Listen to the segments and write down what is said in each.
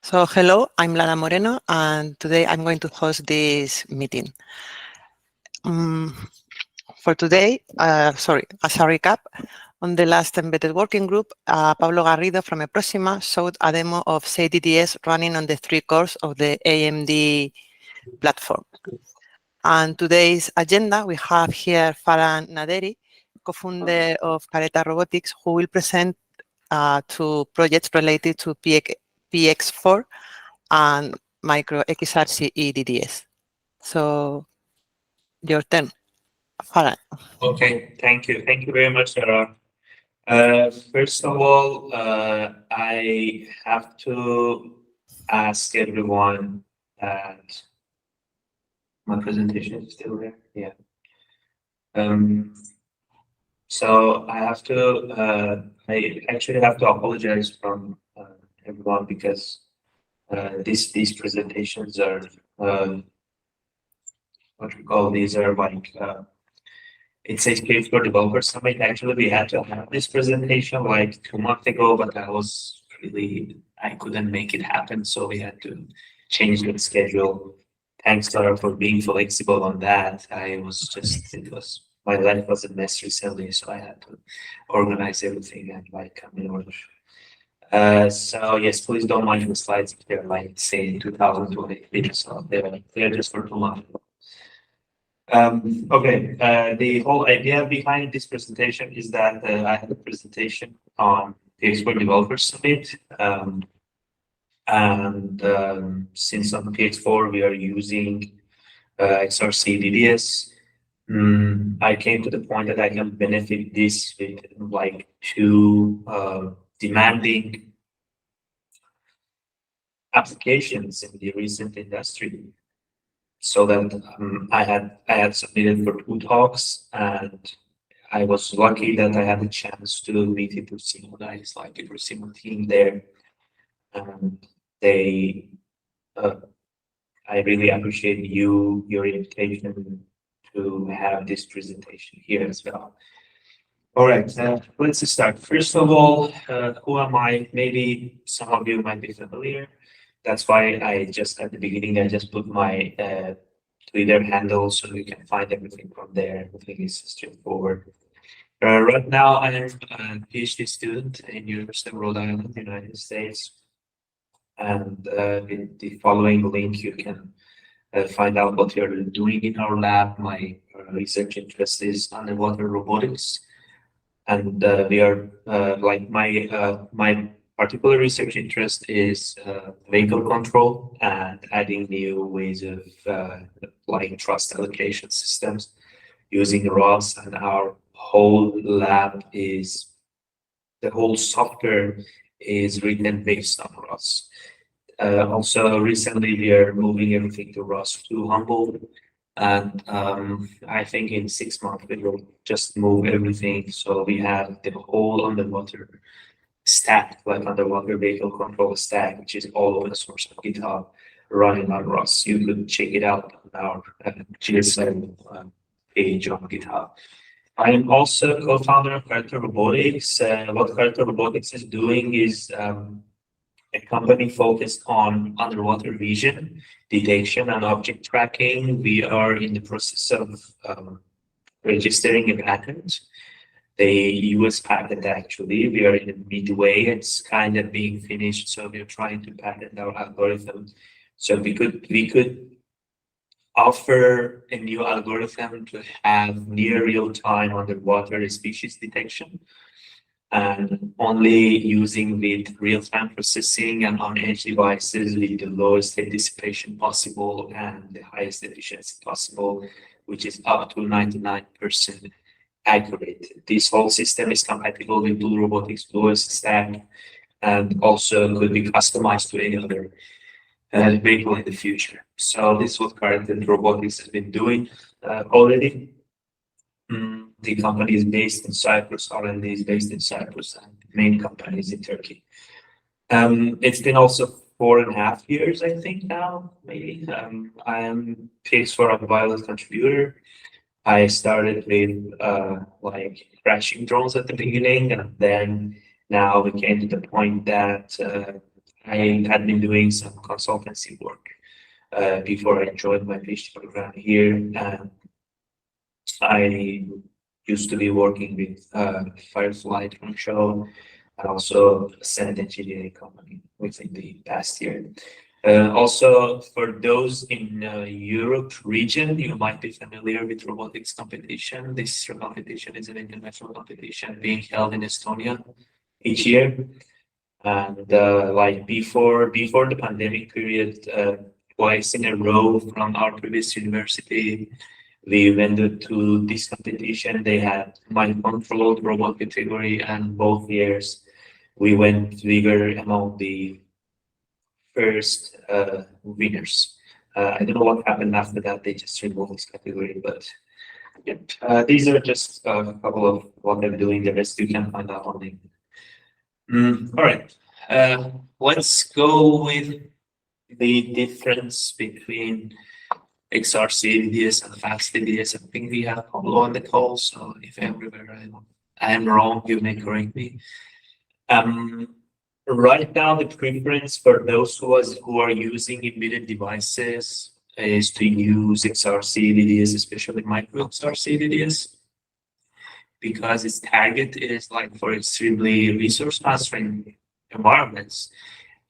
So hello, I'm Lara Moreno, and today I'm going to host this meeting. For today, as a recap, on the last embedded working group, Pablo Garrido from Eproxima showed a demo of XRCE-DDS running on the 3 cores of the AMD platform. And today's agenda, we have here Farhan Naderi, co-founder of Careta Robotics, who will present 2 projects related to PX4 and Micro XRCE-DDS. So your turn, Farhan. Okay, thank you. Thank you very much, Sarah. First of all, I have to ask everyone that my presentation is still there. Yeah. So I actually have to apologize from everyone because these presentations are what we call these are like it's a space for developer summit. Actually, we had to have this presentation like 2 months ago, but I couldn't make it happen, so we had to change the schedule. Thanks, Sarah, for being flexible on that. My life was a mess recently, so I had to organize everything and like come in order. So yes, please don't mind the slides if they're like say 2023, so they're just for 2 months. Okay, the whole idea behind this presentation is that I have a presentation on PX4 Developer Summit. Since on PX4 we are using XRCE-DDS, I came to the point that I can benefit this with like 2 demanding applications in the recent industry. So that I had submitted for 2 talks, and I was lucky that I had the chance to meet Eproxima guys, like Eproxima team there, and they. I really appreciate your invitation to have this presentation here as well. All right, let's start. First of all, who am I? Maybe some of you might be familiar. That's why I just at the beginning I just put my Twitter handle so you can find everything from there. Everything is straightforward. Right now I am a PhD student in University of Rhode Island, United States, and in the following link you can find out what we are doing in our lab. My research interest is underwater robotics, and we are like my particular research interest is vehicle control and adding new ways of applying trust allocation systems using ROS. And our whole lab is the whole software is written based on ROS. Also, recently we are moving everything to ROS to Humble. And I think in 6 months we will just move everything. So we have the whole underwater stack, like underwater vehicle control stack, which is all open source on GitHub, running on ROS. You could check it out on our GSM page on GitHub. I am also co-founder of Careta Robotics. What Careta Robotics is doing is a company focused on underwater vision, detection, and object tracking. We are in the process of registering a patent, the US patent actually. We are in the midway, it's kind of being finished, so we're trying to patent our algorithm. So we could offer a new algorithm to have near real-time underwater species detection, and only using with real-time processing and on-edge devices with the lowest heat dissipation possible and the highest efficiency possible, which is up to 99% accurate. This whole system is compatible with Blue Robotics Blue stack, and also could be customized to any other vehicle in the future. So this is what Careta Robotics has been doing already. The company is based in Cyprus, R&D is based in Cyprus, and the main company is in Turkey. It's been also 4.5 years, I think now, maybe. I am PX4 Autopilot contributor. I started with like crashing drones at the beginning, and then now we came to the point that I had been doing some consultancy work before I joined my PhD program here, and I used to be working with Firefly Drone Show and also a Senate engineering company within the past year. Also, for those in Europe region, you might be familiar with robotics competition. This competition is an international competition being held in Estonia each year. And like before the pandemic period, twice in a row from our previous university, we went to this competition. They had mind-controlled robot category, and both years we were among the first winners. I don't know what happened after that. They just removed this category, but yeah, these are just a couple of what I'm doing. The rest you can find out on LinkedIn. All right, let's go with the difference between XRCE-DDS and fast-DDS. I think we have Pablo on the call, so if everywhere I am wrong, you may correct me. Right now, the preference for those who are using embedded devices is to use XRCE-DDS, especially Micro XRCE-DDS, because its target is like for extremely resource constrained environments.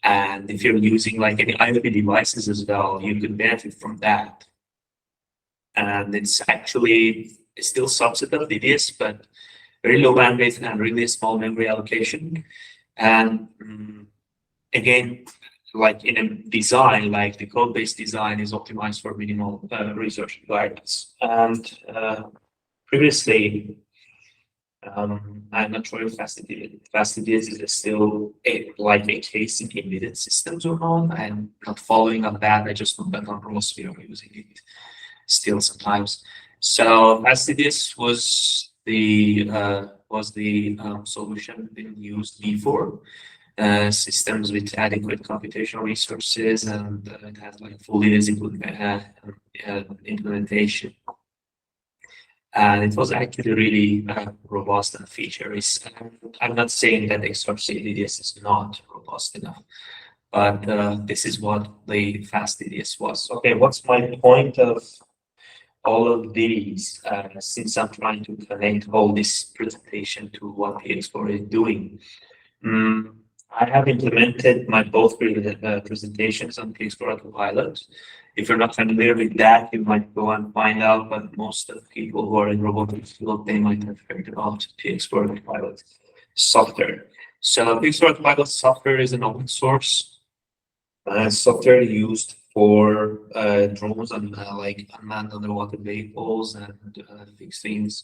And if you're using like any IoT devices as well, you could benefit from that. And it's actually still subset of DDS, but very low bandwidth and really small memory allocation. And again, like in a design, like the code-based design is optimized for minimal resource requirements. And previously, I'm not sure if fast-DDS is still like a case in embedded systems or not. I'm not following on that. I just know that on ROS we are using it still sometimes. So fast-DDS was the solution being used before. Systems with adequate computational resources, and it has like fully visible implementation. And it was actually really robust and feature-rich. I'm not saying that XRCE-DDS is not robust enough, but this is what the fast-DDS was. Okay, what's my point of all of these, since I'm trying to connect all this presentation to what PX4 is doing? I have implemented my both presentations on PX4 Autopilot. If you're not familiar with that, you might go and find out, but most of the people who are in robotics field, they might have heard about PX4 Autopilot software. So PX4 Autopilot software is an open source software used for drones and like unmanned underwater vehicles and fixed wings,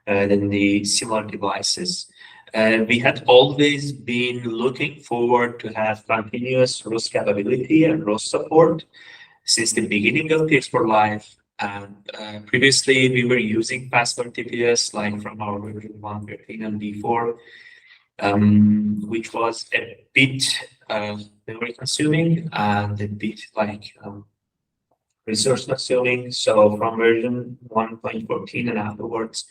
then the similar devices. We had always been looking forward to have continuous ROS capability and ROS support since the beginning of PX4 Live. And previously, we were using password TPS like from our version 1.13 and before, which was a bit memory consuming and a bit like resource consuming. So from version 1.14 and afterwards,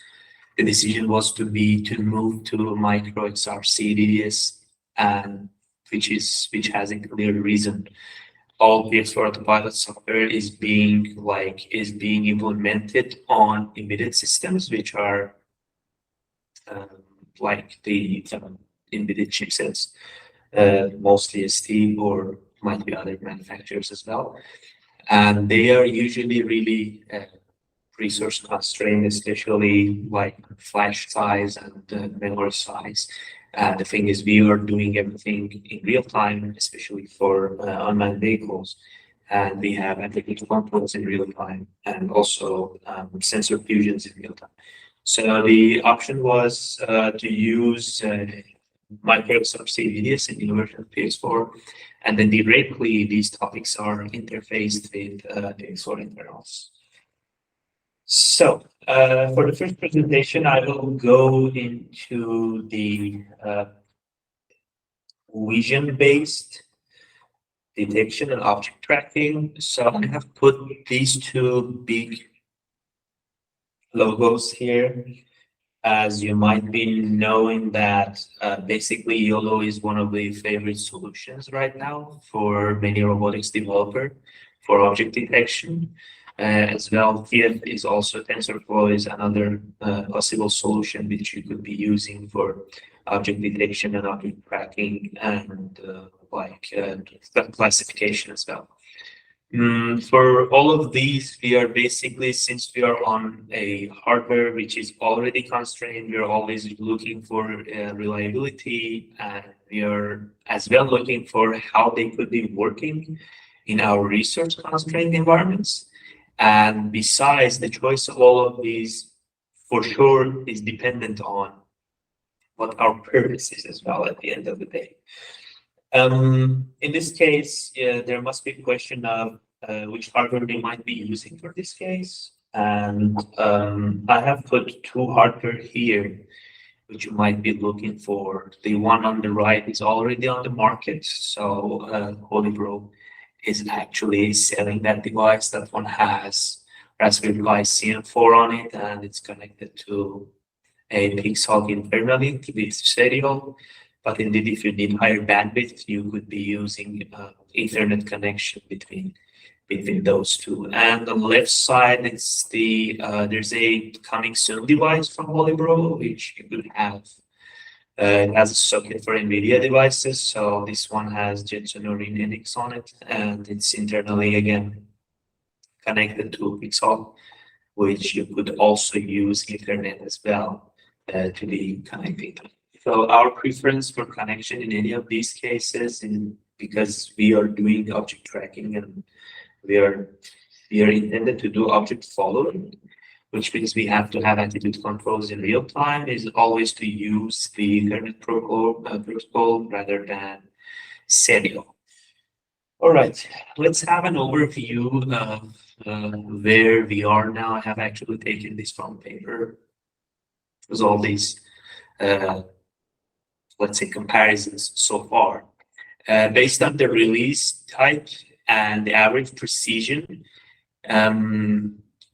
the decision was to move to Micro XRCE-DDS, and which has a clear reason. All PX4 Autopilot software is being implemented on embedded systems, which are like the embedded chipsets, mostly ST or might be other manufacturers as well, and they are usually really resource constrained, especially like flash size and memory size. The thing is, we are doing everything in real time, especially for unmanned vehicles, and we have application controls in real time and also sensor fusions in real time. So the option was to use Micro XRCE-DDS in the version of PX4, and then directly these topics are interfaced with PX4 internals. So for the first presentation, I will go into the vision-based detection and object tracking. So I have put these two big logos here as you might be knowing that basically YOLO is one of the favorite solutions right now for many robotics developer for object detection. As well, TF is also TensorFlow is another possible solution which you could be using for object detection and object tracking and classification as well. For all of these, we are basically, since we are on a hardware which is already constrained, we are always looking for reliability, and we are as well looking for how they could be working in our research constrained environments. And besides, the choice of all of these for sure is dependent on what our purpose is as well at the end of the day. In this case, there must be a question of which hardware we might be using for this case. And I have put two hardware here, which you might be looking for. The one on the right is already on the market. So Holybro is actually selling that device. That one has Raspberry Pi CM4 on it, and it's connected to a Pixel internally with serial. But indeed, if you need higher bandwidth, you could be using Ethernet connection between those two. And on the left side, it's the there's a coming soon device from Holybro, which you could have. It has a socket for NVIDIA devices, so this one has Jetson or Linux on it, and it's internally again connected to Pixel, which you could also use Ethernet as well to be connected. So our preference for connection in any of these cases, because we are doing object tracking and we are intended to do object following, which means we have to have attitude controls in real time, is always to use the Ethernet protocol rather than serial. All right, let's have an overview of where we are now. I have actually taken this from paper. There's all these let's say comparisons so far. Based on the release type and the average precision,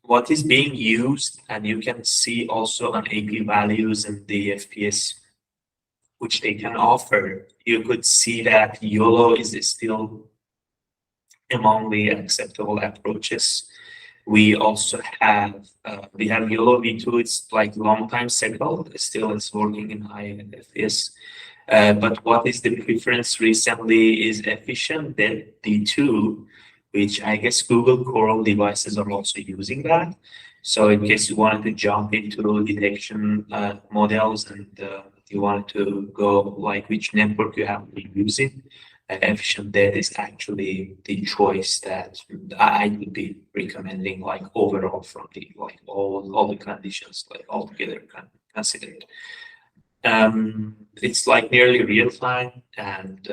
what is being used, and you can see also on AP values and the FPS which they can offer, you could see that YOLO is still among the acceptable approaches. We also have YOLO V2. It's like long time settled. Still, it's working in high FPS. But what is the preference recently is efficient D2, which I guess Google Coral devices are also using that. So in case you wanted to jump into detection models and you wanted to go like which network you have been using, efficient DET is actually the choice that I would be recommending, like overall from the like all the conditions like altogether considered. It's like nearly real time, and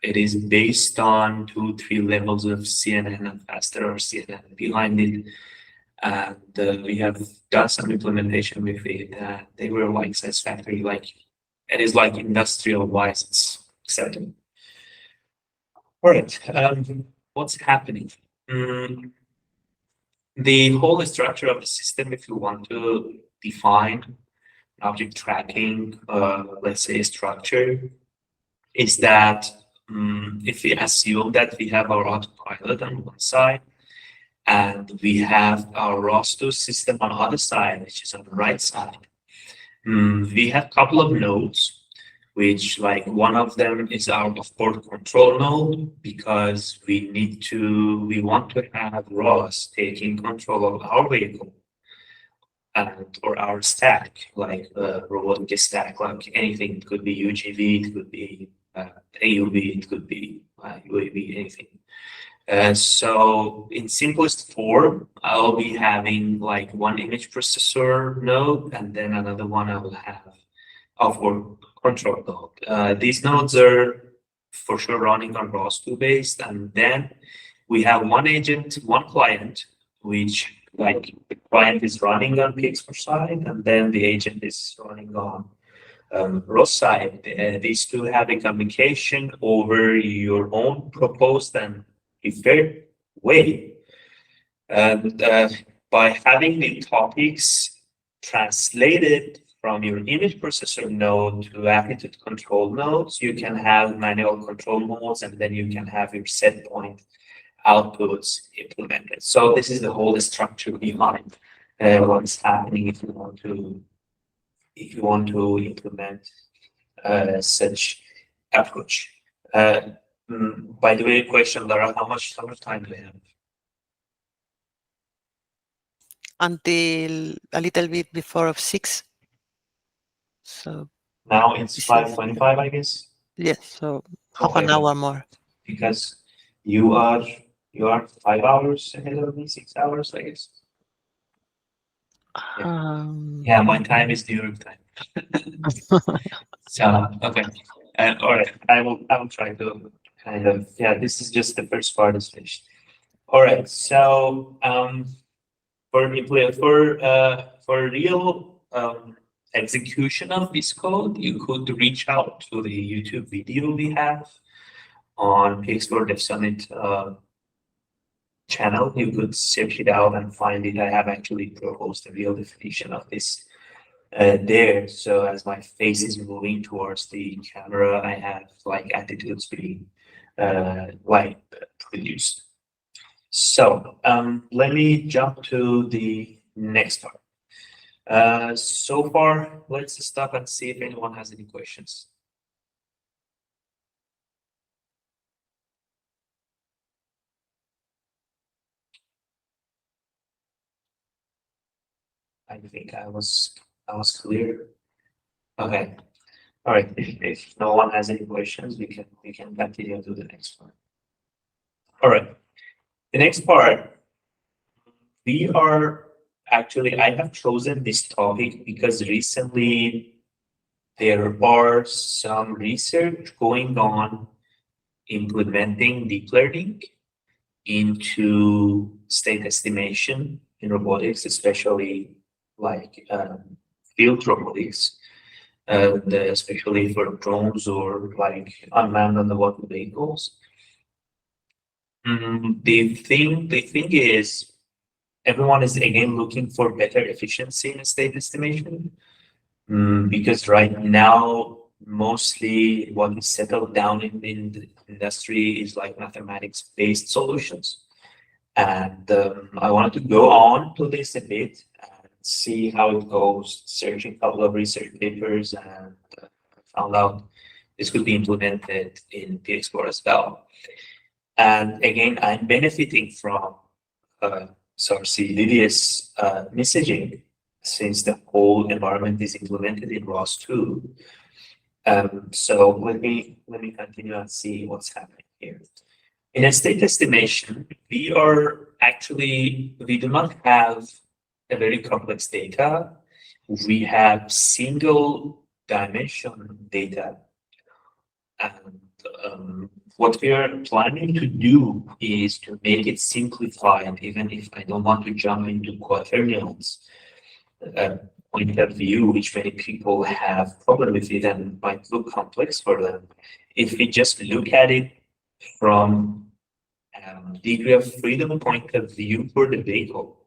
it is based on 2-3 levels of CNN and faster or CNN behind it. And we have done some implementation with it. They were like satisfactory. Like it is like industrial wise, it's acceptable. All right, what's happening? The whole structure of the system, if you want to define object tracking, let's say structure, is that if we assume that we have our autopilot on one side and we have our ROS2 system on the other side, which is on the right side, we have a couple of nodes, which like one of them is our port control node, because we want to have ROS taking control of our vehicle or our stack, like robotic stack, like anything. It could be UGV, it could be AUV, it could be UAV, anything. So in simplest form, I'll be having like one image processor node, and then another one I will have for control node. These nodes are for sure running on ROS2 based, and then we have one agent, one client, which like the client is running on PX4 side, and then the agent is running on ROS side. These two have a communication over your own proposed and preferred way. And by having the topics translate it from your image processor node to amplitude control nodes. You can have manual control modes, and then you can have your set point outputs implemented. So this is the whole structure behind what's happening if you want to implement such approach. By the way, question, Lara, how much time do we have? Until a little bit before of 6. So now it's 5:25, I guess. Yes, so half an hour more. Because you are 5 hours ahead of me, 6 hours, I guess. Yeah, my time is New York time. So okay, all right. I will try to kind of, yeah. This is just the first part is finished. All right. So for real execution of this code, you could reach out to the YouTube video we have on PX4 Dev Summit channel. You could search it out and find it. I have actually proposed a real definition of this there. So as my face is moving towards the camera, I have like attitudes being like produced. So let me jump to the next part. So far, let's stop and see if anyone has any questions. I think I was clear. Okay. All right. If no one has any questions, we can continue to the next one. All right. The next part, we are actually, I have chosen this topic because recently there are some research going on implementing deep learning into state estimation in robotics, especially like field robotics, especially for drones or like unmanned underwater vehicles. The thing is, everyone is again looking for better efficiency in state estimation, because right now mostly what is settled down in the industry is like mathematics-based solutions. And I wanted to go on to this a bit and see how it goes, searching a couple of research papers, and found out this could be implemented in PX4 as well. And again, I'm benefiting from XRCE-DDS messaging since the whole environment is implemented in ROS 2. So let me continue and see what's happening here. In a state estimation, we do not have a very complex data. We have single dimension data. And what we are planning to do is to make it simplified, even if I don't want to jump into quaternions point of view, which many people have problem with it and might look complex for them. If we just look at it from degree of freedom point of view for the vehicle,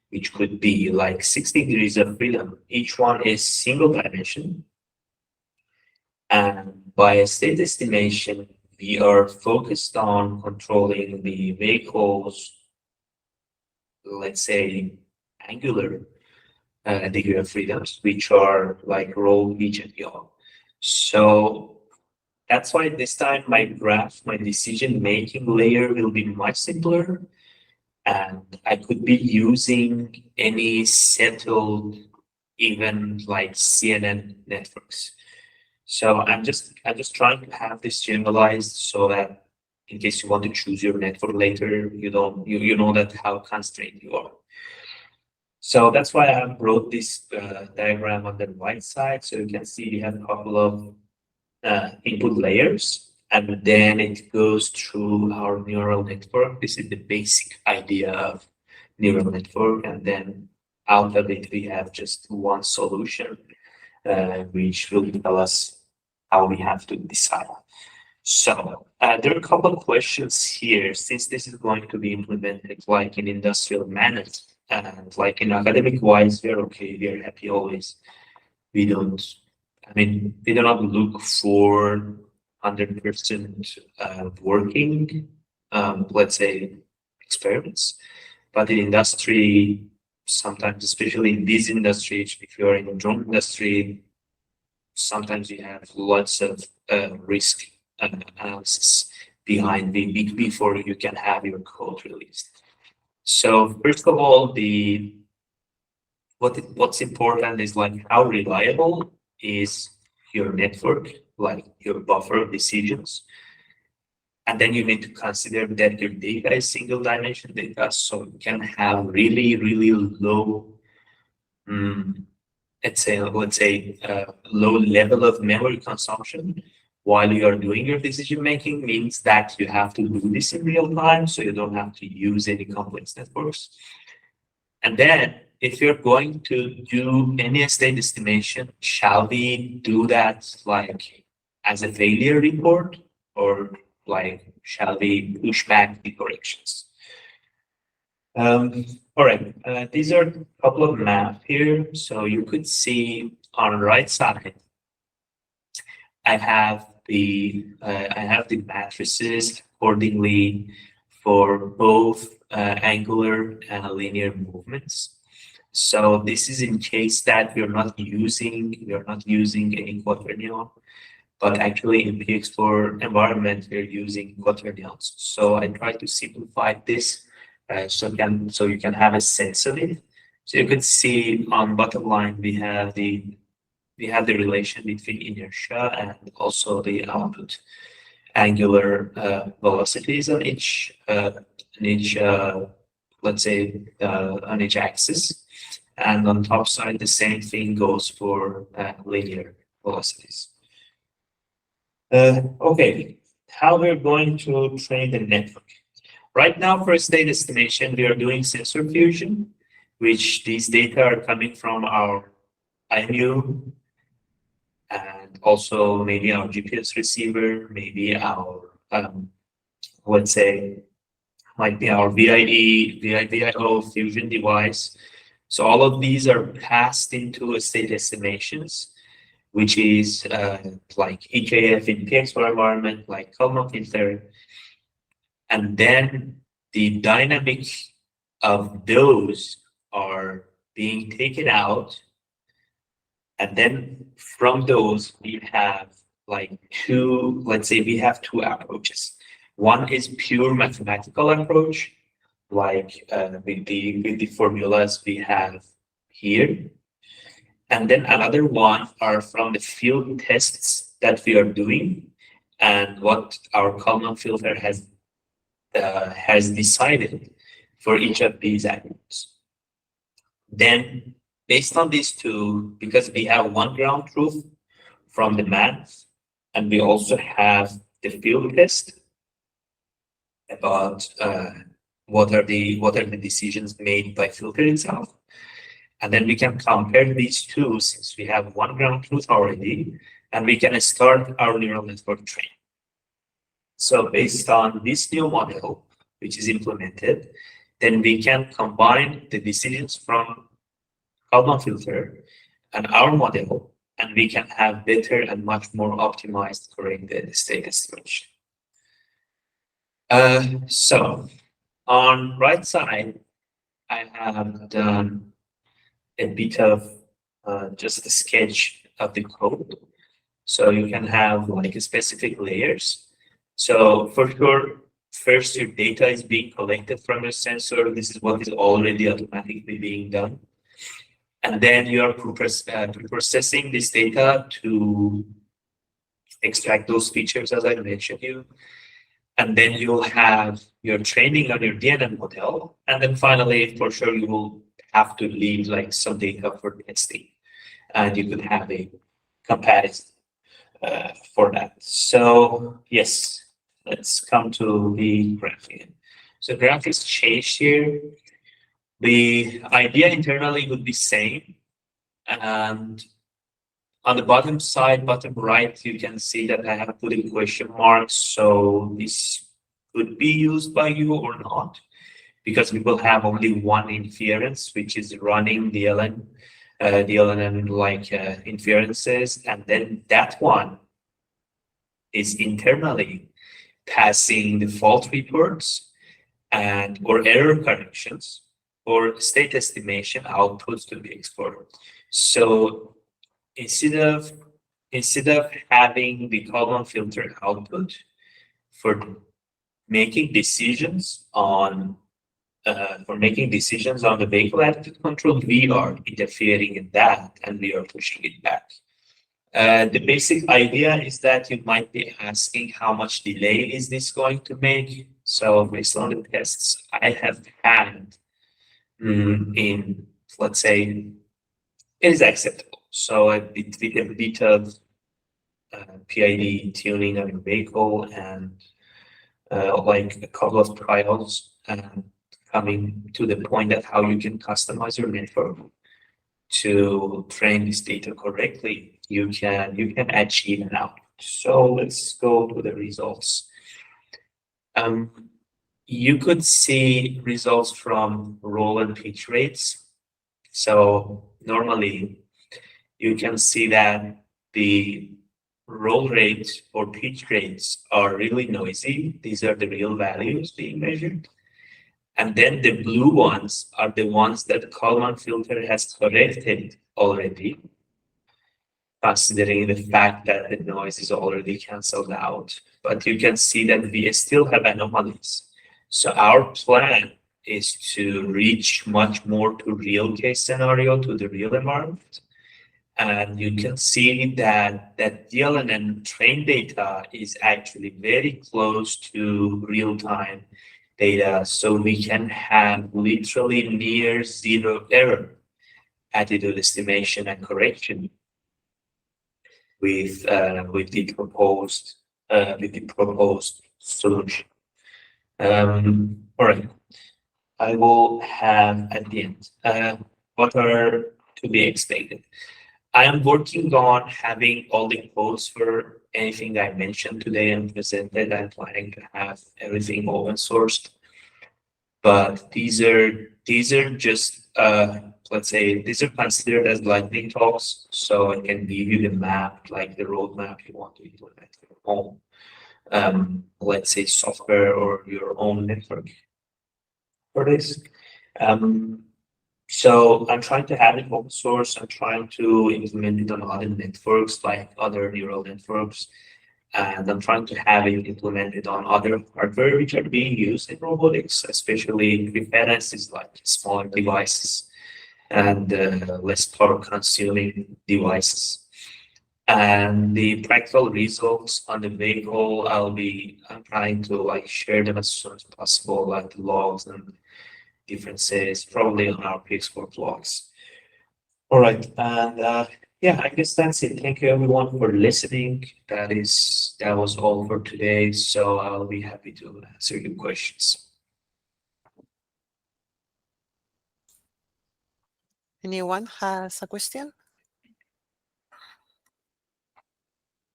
which could be like 6 degrees of freedom, each one is single dimension. And by a state estimation, we are focused on controlling the vehicle's, let's say, angular degree of freedoms, which are like roll, pitch, and yaw. So that's why this time my decision-making layer will be much simpler, and I could be using any settled, even like CNN networks. So I'm just trying to have this generalized so that in case you want to choose your network later, you know that how constrained you are. So that's why I have brought this diagram on the right side. So you can see we have a couple of input layers, and then it goes through our neural network. This is the basic idea of neural network, and then out of it we have just one solution, which will tell us how we have to decide. So there are a couple of questions here, since this is going to be implemented like in industrial And like in academic wise, we're okay, we're happy always. We don't, we do not look for 100% working, let's say, experiments. But in industry, sometimes, especially in this industry, if you're in the drone industry, sometimes you have lots of risk analysis behind before you can have your code released. So first of all, what's important is like how reliable is your network, like your buffer of decisions. And then you need to consider that your data is single dimension data, so you can have really, really low, let's say, low level of memory consumption while you are doing your decision making. Means that you have to do this in real time, so you don't have to use any complex networks. And then if you're going to do any state estimation, shall we do that like as a failure report, or like shall we push back the corrections? All right, these are a couple of maps here. So you could see on the right side, I have the matrices accordingly for both angular and linear movements. So this is in case that you're not using any quaternion, but actually in PX4 environment we're using quaternions. So I try to simplify this so you can have a sense of it. So you can see on bottom line we have the relation between inertia and also the output angular velocities on each let's say on each axis. And on top side, the same thing goes for linear velocities. Okay, how we're going to train the network. Right now, for state estimation, we are doing sensor fusion, which these data are coming from our IMU and also maybe our GPS receiver, maybe our, let's say, might be our VIO fusion device. So all of these are passed into state estimations, which is like EKF in PX4 environment, like Kalman filter. And then the dynamic of those are being taken out. And then from those, we have like let's say we have two approaches. One is pure mathematical approach, like with the formulas we have here. And then another one are from the field tests that we are doing and what our Kalman filter has decided for each of these attributes. Then based on these two, because we have one ground truth from the math, and we also have the field test about what are the decisions made by filter itself. And then we can compare these two since we have one ground truth already, and we can start our neural network training. So based on this new model, which is implemented, then we can combine the decisions from Kalman filter and our model, and we can have better and much more optimized corrected state estimation. So on right side, I have done a bit of just a sketch of the code. So you can have like specific layers. So for sure, first your data is being collected from your sensor. This is what is already automatically being done. And then you are processing this data to extract those features as I mentioned you. And then you'll have your training on your DNN model. And then finally, for sure, you will have to leave like some data for testing. And you could have a comparison for that. So yes, let's come to the graph again. So graph is changed here. The idea internally would be same. And on the bottom side, bottom right, you can see that I have put in question marks. So this could be used by you or not. because we will have only one inference, which is running the DLNN like inferences, and then that one is internally passing the fault reports and or error corrections or state estimation outputs to PX4. So instead of having the Kalman filter output for making decisions on the vehicle attitude control, we are interfering in that and we are pushing it back. The basic idea is that you might be asking how much delay is this going to make. So based on the tests I have had in, let's say, it is acceptable. So with a bit of PID tuning of your vehicle and like a couple of trials and coming to the point that how you can customize your network to train this data correctly, you can achieve an output. So let's go to the results. You could see results from roll and pitch rates. So normally you can see that the roll rates or pitch rates are really noisy. These are the real values being measured. And then the blue ones are the ones that the Kalman filter has corrected already, considering the fact that the noise is already canceled out. But you can see that we still have anomalies. So our plan is to reach much more to real case scenario, to the real environment. And you can see that DLNN train data is actually very close to real-time data. So we can have literally near zero error attitude estimation and correction with the proposed solution. All right, I will have at the end what are to be expected. I am working on having all the codes for anything I mentioned today and presented. I'm planning to have everything open sourced, but these are just let's say these are considered as lightning talks, so I can give you the map, like the roadmap you want to implement for your own, let's say software or your own network for this. So I'm trying to have it open source. I'm trying to implement it on other networks, like other neural networks. And I'm trying to have it implemented on other hardware which are being used in robotics, especially preference is like smaller devices and less power consuming devices. And the practical results on the vehicle, I'm trying to like share them as soon as possible, like the logs and differences, probably on our PX4 blogs. All right, and yeah, I guess that's it. Thank you everyone for listening. That was all for today. So I'll be happy to answer your questions. Anyone has a question?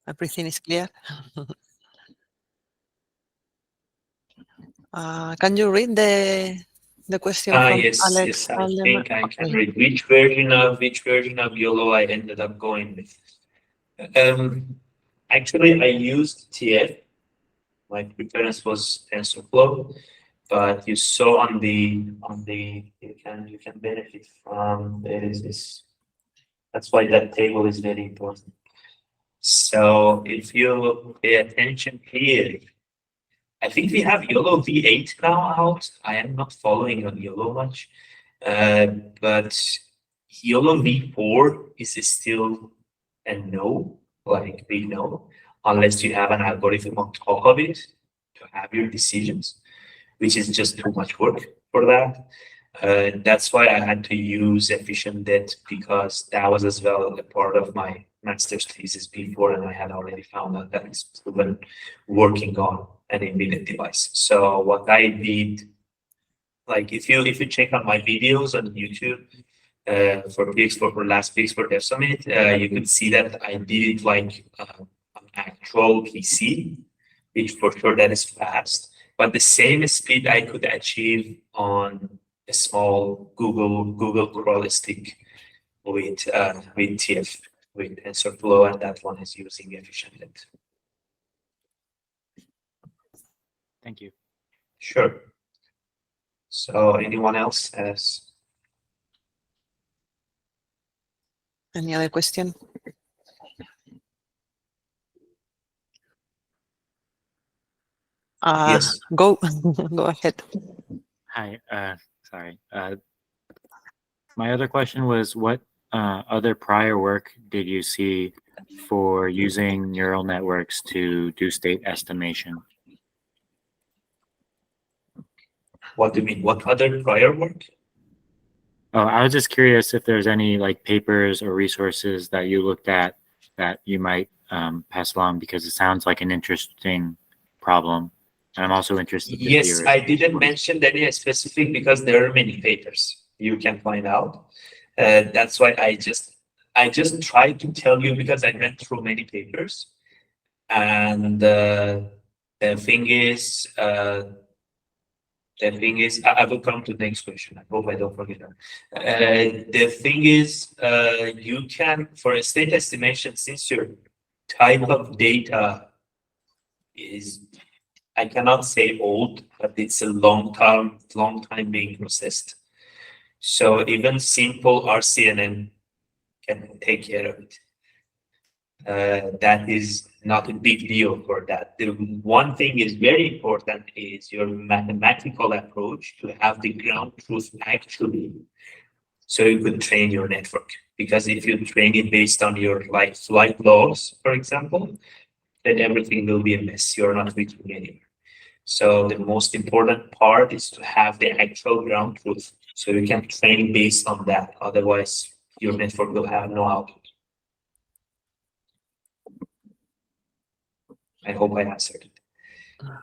Everything is clear. Can you read the question from Yes, Alex? yes, I think I can read which version of YOLO I ended up going with. Actually, I used TF. My preference was TensorFlow, but you saw on the you can benefit from this. That's why that table is very important. So if you pay attention here, I think we have YOLO V8 now out. I am not following on YOLO much, but YOLO V4 is still a no, like we know, unless you have an algorithm on top of it to have your decisions, which is just too much work for that. That's why I had to use efficient det, because that was as well a part of my master's thesis before, and I had already found out that it's proven working on an embedded device. So what I did, like if you check out my videos on YouTube for PX4 for last PX4 Dev Summit, you could see that I did it like an actual PC, which for sure that is fast. but the same speed I could achieve on a small Google crawl stick with TF, with TensorFlow, and that one is using efficient length. Thank you. Sure. So anyone else has? Any other question? Yes. Go, go ahead. Hi, sorry. My other question was, what other prior work did you see for using neural networks to do state estimation? What do you mean? What other prior work? Oh, I was just curious if there's any like papers or resources that you looked at that you might pass along, because it sounds like an interesting problem. And I'm also interested to Yes, hear. I didn't mention any specific because there are many papers you can find out. That's why I just tried to tell you, because I went through many papers, and the thing is, I will come to the next question. I hope I don't forget that. The thing is, you can, for a state estimation, since your type of data is, I cannot say old, but it's a long time being processed. So even simple RCNN can take care of it. That is not a big deal for that. The one thing is very important is your mathematical approach to have the ground truth actually, so you could train your network. Because if you train it based on your like flight logs, for example, then everything will be a mess. You're not reaching anywhere. So the most important part is to have the actual ground truth, so you can train based on that. Otherwise, your network will have no output. I hope I answered it.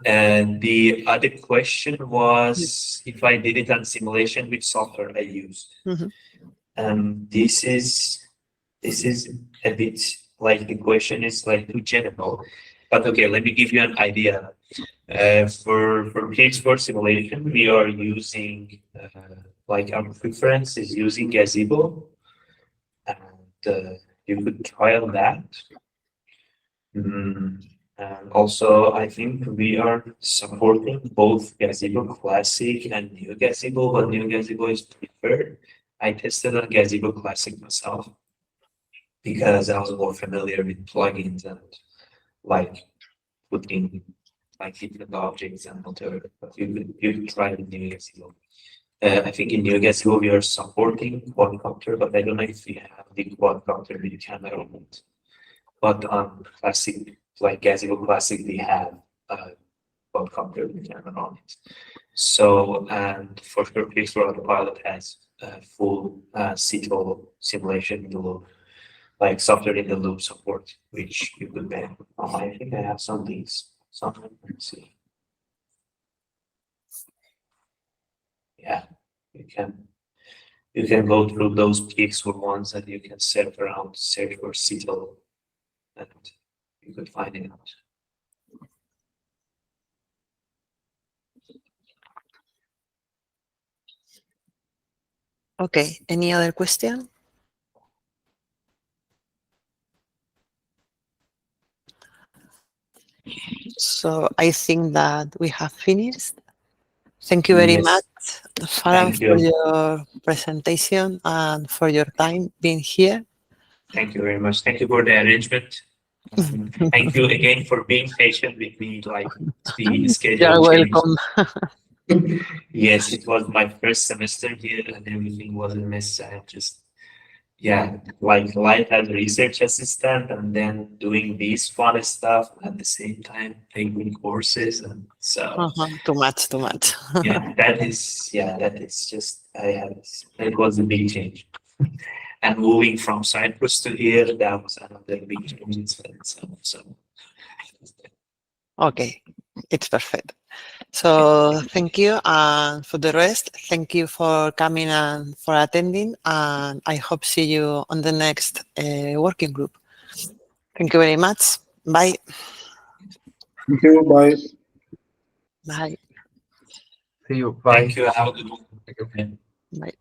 And the other question was if I did it on simulation, which software I used. This is a bit like, the question is like too general, but okay, let me give you an idea. For PX4 simulation, we are using like our preference is using Gazebo, and you could trial that. And also, I think we are supporting both Gazebo Classic and New Gazebo, but New Gazebo is preferred. I tested on Gazebo Classic myself because I was more familiar with plugins and like putting like different objects and whatever. But you could try it in New Gazebo. I think in New Gazebo we are supporting quadcopter, but I don't know if we have the quadcopter with camera on it. But on Classic, like Gazebo Classic, we have quadcopter with camera on it. So, and for sure, PX4 Autopilot has full CTOL simulation in the loop, like software in the loop support, which you could pay. I think I have some links. Something. Let's see. Yeah, you can go through those PX4 ones, and you can search around, search for CTOL, and you could find it out. Okay, any other question? So I think that we have finished. Thank you very much, Farah, for your presentation and for your time being here. Thank you very much. Thank you for the arrangement. Thank you again for being patient with me, like the schedule. You're welcome. Yes, it was my first semester here, and everything was a mess. I just, yeah, like life as a research assistant, and then doing these fun stuff at the same time, taking courses, and so Too much. yeah, that is just, it was a big change. And moving from Cyprus to here, that was another big change in itself. So Okay, it's perfect. So thank you, and for the rest, thank you for coming and for attending, and I hope see you on the next working group. Thank you very much. Bye. Thank you. Bye. Bye. See you. Bye. Thank you. Have a good one. Bye.